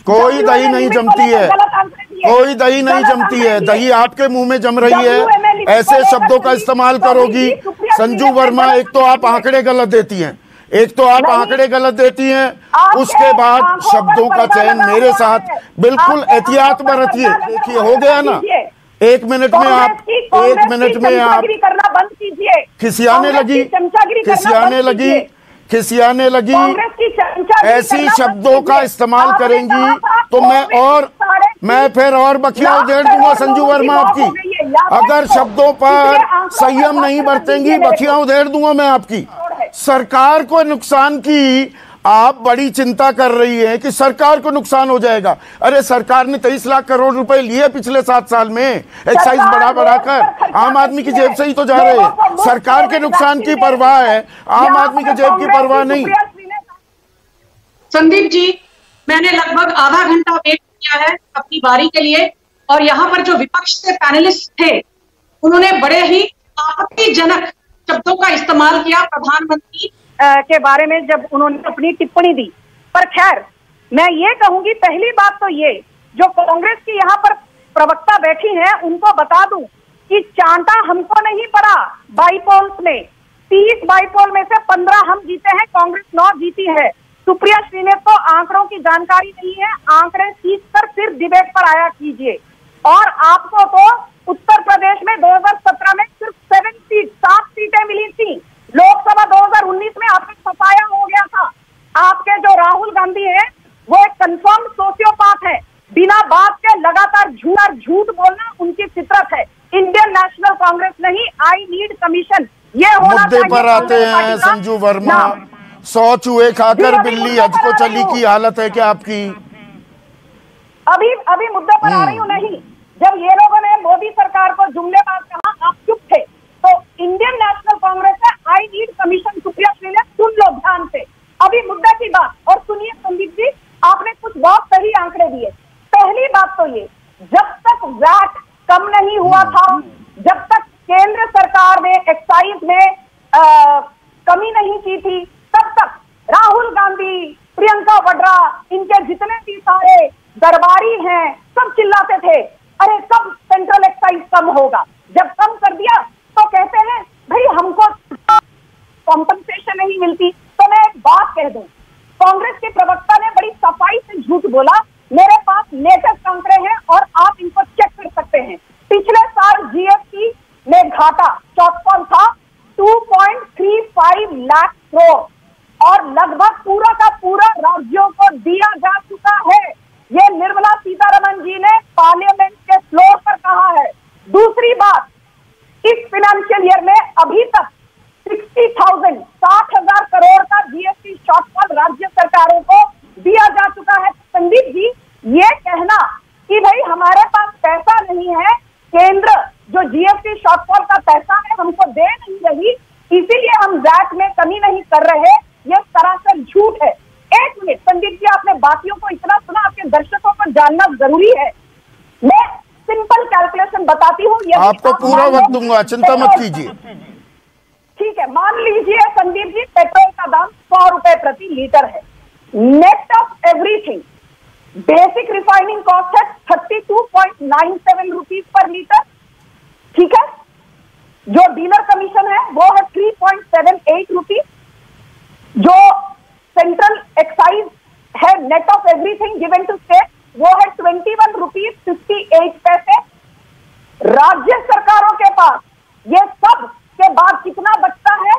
कोई दही नहीं जमती है, कोई दही नहीं जमती है। दही आपके मुंह में जम रही है, ऐसे शब्दों का इस्तेमाल करोगी। संजू वर्मा, एक तो आप आंकड़े गलत देती हैं, उसके बाद शब्दों का चयन मेरे साथ बिल्कुल एहतियात बरतिए। देखिए, हो गया ना, एक मिनट में आप खिसियाने लगी ऐसी शब्दों का इस्तेमाल करेंगी तो मैं फिर और बखिया उधेड़ दूंगा संजू वर्मा आपकी। अगर शब्दों पर संयम नहीं बरतेंगी, बखिया उधेड़ दूंगा मैं आपकी। सरकार को नुकसान की आप बड़ी चिंता कर रही हैं कि सरकार को नुकसान हो जाएगा। अरे सरकार ने 23 लाख करोड़ रुपए लिए पिछले 7 साल में, एक्साइज बढ़ाकर आम आदमी की जेब से ही तो जा रहे हैं। सरकार के नुकसान की परवाह है, आम आदमी की जेब की परवाह नहीं। संदीप जी, मैंने लगभग आधा घंटा वेट किया है अपनी बारी के लिए, और यहाँ पर जो विपक्ष से पैनलिस्ट थे उन्होंने बड़े ही आपत्तिजनक शब्दों का इस्तेमाल किया प्रधानमंत्री के बारे में जब उन्होंने अपनी टिप्पणी दी। पर खैर, मैं ये कहूंगी, पहली बात तो ये, जो कांग्रेस की यहाँ पर प्रवक्ता बैठी हैं उनको बता दूं कि चांटा हमको नहीं पड़ा बाईपोल्स में। 30 बाईपोल में से 15 हम जीते हैं, कांग्रेस 9 जीती है। सुप्रिया श्रीनेत को आंकड़ों की जानकारी नहीं है, आंकड़े सीख कर फिर डिबेट पर आया कीजिए। और आपको तो उत्तर प्रदेश में 2017 में सिर्फ 7 सीटें मिली थी। लोकसभा 2019 में आपका सफाया हो गया था। आपके जो राहुल गांधी है वो एक कंफर्म सोशियोपैथ है, बिना बात के लगातार झूठ बोलना उनकी फितरत है। इंडियन नेशनल कांग्रेस नहीं, आई नीड कमीशन, ये होना मुद्दे पर आते हैं संजू वर्मा। 100 चूहे खाकर बिल्ली हज को चली की हालत है क्या आपकी? अभी मुद्दे पर आ रही हूँ। नहीं, जब ये लोगों ने मोदी सरकार को जुमलेबाज कहा, आप चुप थे। तो इंडियन नेशनल कांग्रेस है, I need commission, Supriya Shrinate, सुन लो ध्यान से। अभी मुद्दे की बात, और सुनिए संदीप जी, आपने कुछ बहुत सही आंकड़े दिए। पहली बात तो ये, जब तक वैट कम नहीं हुआ था, जब तक केंद्र सरकार ने एक्साइज में कमी नहीं की थी, तब तक राहुल गांधी, प्रियंका वाड्रा, इनके जितने भी सारे दरबारी हैं, सब चिल्लाते थे, अरे कब सेंट्रल एक्साइज कम होगा। जब कम कर दिया तो कहते हैं भाई हमको कॉम्पनसेशन नहीं मिलती। तो मैं एक बात कह दूं, कांग्रेस के प्रवक्ता ने बड़ी सफाई से झूठ बोला। मेरे पास लेटेस्ट आंकड़े हैं और आप इनको चेक कर सकते हैं। पिछले साल जीएसटी में घाटा शॉर्टफॉल था 2.35 लाख करोड़ और लगभग पूरा का पूरा राज्यों को दिया जा चुका है। ये निर्मला सीतारमण जी ने पार्लियामेंट के फ्लोर पर कहा है। दूसरी बात, इस फाइनेंशियल ईयर में अभी तक 60,000 करोड़ का जीएसटी शॉर्टफॉल राज्य सरकारों को दिया जा चुका है। संदीप जी, ये कहना कि भाई हमारे पास पैसा नहीं है, केंद्र जो जीएसटी शॉर्टफॉल का पैसा है हमको दे नहीं रही, इसीलिए हम वैट में कमी नहीं कर रहे, ये सरासर झूठ है। एक मिनट संदीप जी, आपने बाकियों को इतना सुना, आपके दर्शकों को जानना जरूरी है। मैं सिंपल कैलकुलेशन बताती हूँ, आपको पूरा वक्त दूंगा, चिंता मत कीजिए। ठीक है, मान लीजिए संदीप जी पेट्रोल का दाम 100 रुपए प्रति लीटर है। Net of everything basic refining cost है 32.97 रुपीज पर लीटर। ठीक है, जो डीलर कमीशन है वो है 3.78 रुपीज। जो सेंट्रल एक्साइज है net of everything given to state वो है 21 रुपीज 58 पैसे। राज्य सरकारों के पास ये सब के बाद कितना बचता है?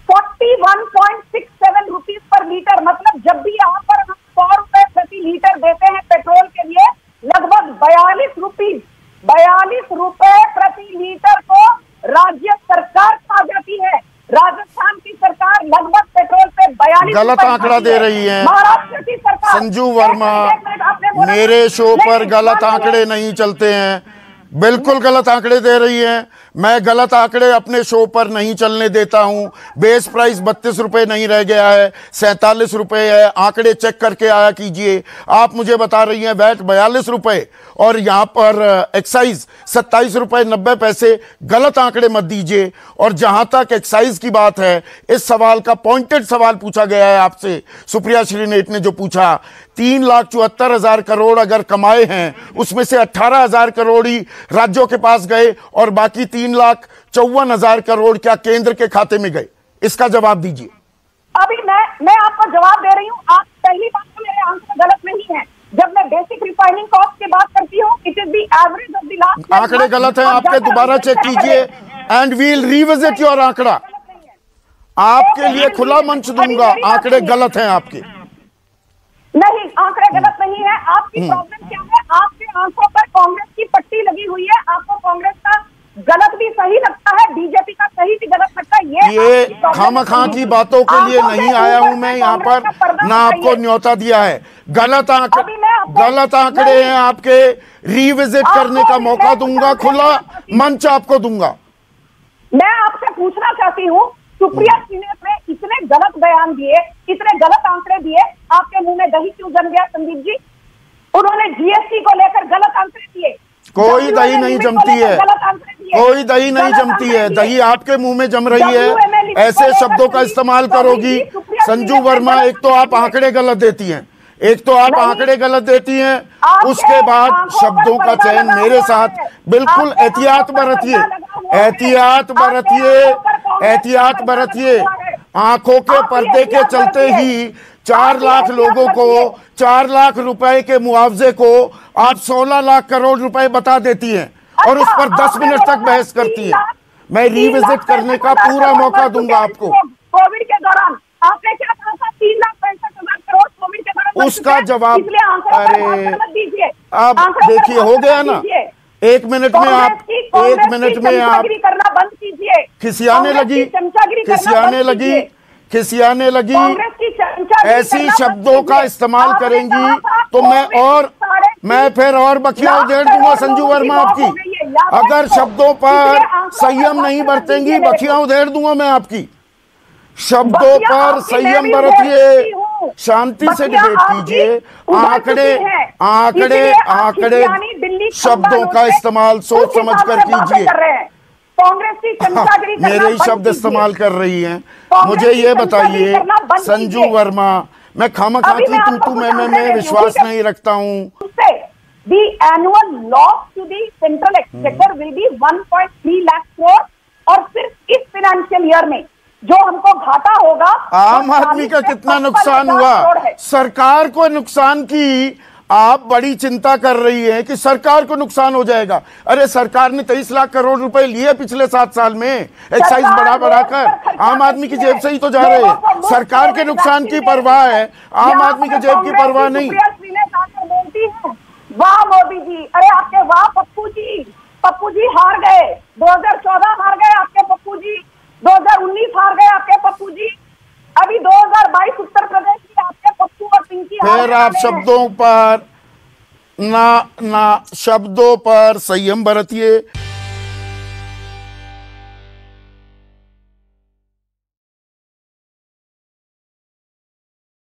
41.67 रुपीज पर लीटर। मतलब जब भी यहाँ पर हम 100 रुपए प्रति लीटर देते हैं पेट्रोल के लिए, लगभग 42 रुपए प्रति लीटर को राज्य सरकार खा जाती है। राजस्थान की सरकार लगभग पेट्रोल पे 42 गलत आंकड़ा दे रही है। महाराष्ट्र की सरकार, संजू वर्मा, मेरे शो पर गलत आंकड़े नहीं चलते हैं। बिल्कुल गलत आंकड़े दे रही हैं। मैं गलत आंकड़े अपने शो पर नहीं चलने देता हूं। बेस प्राइस 32 रुपए नहीं रह गया है, 47 रुपए है। आंकड़े चेक करके आया कीजिए। आप मुझे बता रही हैं वैट 42 रुपए और यहां पर एक्साइज 27 रुपए 90 पैसे। गलत आंकड़े मत दीजिए। और जहां तक एक्साइज की बात है, इस सवाल का पॉइंटेड सवाल पूछा गया है आपसे, सुप्रिया श्रीनेट ने जो पूछा, 3,74,000 करोड़ अगर कमाए हैं, उसमें से 18,000 करोड़ ही राज्यों के पास गए और बाकी 3,54,000 करोड़ क्या केंद्र के खाते में गए? इसका जवाब दीजिए। अभी मैं आपको जवाब दे रही हूँ। आप पहली बात तो मेरे आंकड़े गलत नहीं है। जब मैं बेसिक रिफाइनिंग कॉस्ट की बात करती हूँ, it is the average of the last. आंकड़े गलत हैं आपके, दोबारा चेक कीजिए एंड वील रिविजिट योर आंकड़ा। आपके लिए खुला मंच दूंगा। आंकड़े गलत हैं आपके। नहीं, आंकड़े गलत नहीं है। आपकी प्रॉब्लम क्या है? आपके आंखों पर कांग्रेस की पट्टी लगी हुई है। आपको कांग्रेस का गलत भी सही लगता है, बीजेपी का सही भी गलत लगता है। ये खामखा की बातों के लिए नहीं आया हूं मैं यहाँ पर, ना आपको न्योता दिया है। गलत आंकड़े हैं आपके। रिविजिट करने का मौका दूंगा, खुला मंच आपको दूंगा। मैं आपसे पूछना चाहती हूँ, सुप्रिया श्रीनेत ने इतने गलत बयान दिए, इतने गलत आंकड़े दिए, आपके मुंह में दही क्यों जम गया संदीप जी? उन्होंने जीएसटी को लेकर गलत आंकड़े दिए। कोई दही नहीं जमती है, कोई दही नहीं जमती है। दही आपके मुंह में जम रही है। ऐसे शब्दों का इस्तेमाल करोगी संजू वर्मा। एक तो आप आंकड़े गलत देती हैं, उसके बाद शब्दों का चयन मेरे साथ बिल्कुल एहतियात बरतिए। आंखों के पर्दे के चलते ही 4 लाख लोगों को 4 लाख रुपए के मुआवजे को आप 16 लाख करोड़ रुपए बता देती हैं और उस पर 10 मिनट तक बहस करती हैं। मैं रिविजिट करने का पूरा मौका दूंगा आपको। कोविड के दौरान आपने क्या कहा था? 3,65,000 करोड़ कोविड के दौरान। उसका जवाब, अरे अब देखिए, हो गया ना। 1 मिनट में आप करना बंद कीजिए। खिसियाने लगी। ऐसी शब्दों का इस्तेमाल करेंगी तो मैं फिर और बखिया उधेड़ दूंगा संजू वर्मा आपकी। अगर शब्दों पर संयम नहीं बरतेंगी, बखिया उधेड़ दूंगा मैं आपकी। शब्दों पर संयम बरतिए, शांति से डिबेट कीजिए। आंकड़े शब्दों का इस्तेमाल सोच समझ कर कीजिए। कांग्रेस की चमचागिरी मेरे ही शब्द इस्तेमाल कर रही हैं। मुझे ये बताइए संजू वर्मा, मैं खामखा की तू मैं विश्वास नहीं रखता हूँ। The annual loss to the central exchequer will be 1.3 lakh crore और सिर्फ इस फाइनेंशियल ईयर में जो हमको घाटा होगा। आम आदमी का कितना नुकसान हुआ? सरकार को नुकसान की आप बड़ी चिंता कर रही हैं कि सरकार को नुकसान हो जाएगा। अरे सरकार ने 23 लाख करोड़ रुपए लिए पिछले 7 साल में, एक्साइज बढ़ाकर। आम आदमी की जेब से ही तो जा रहे हैं। सरकार के नुकसान की परवाह है, आम आदमी की जेब की परवाह नहीं। वाह मोदी जी, अरे आपके वाह पप्पू जी हार गए। 2014 हार गए आपके पप्पू जी, 2019 हार गए आपके पप्पू जी, अभी 2022 उत्तर प्रदेश में आपके पप्पू और पिंकी। फिर आप शब्दों पर संयम बरतिए।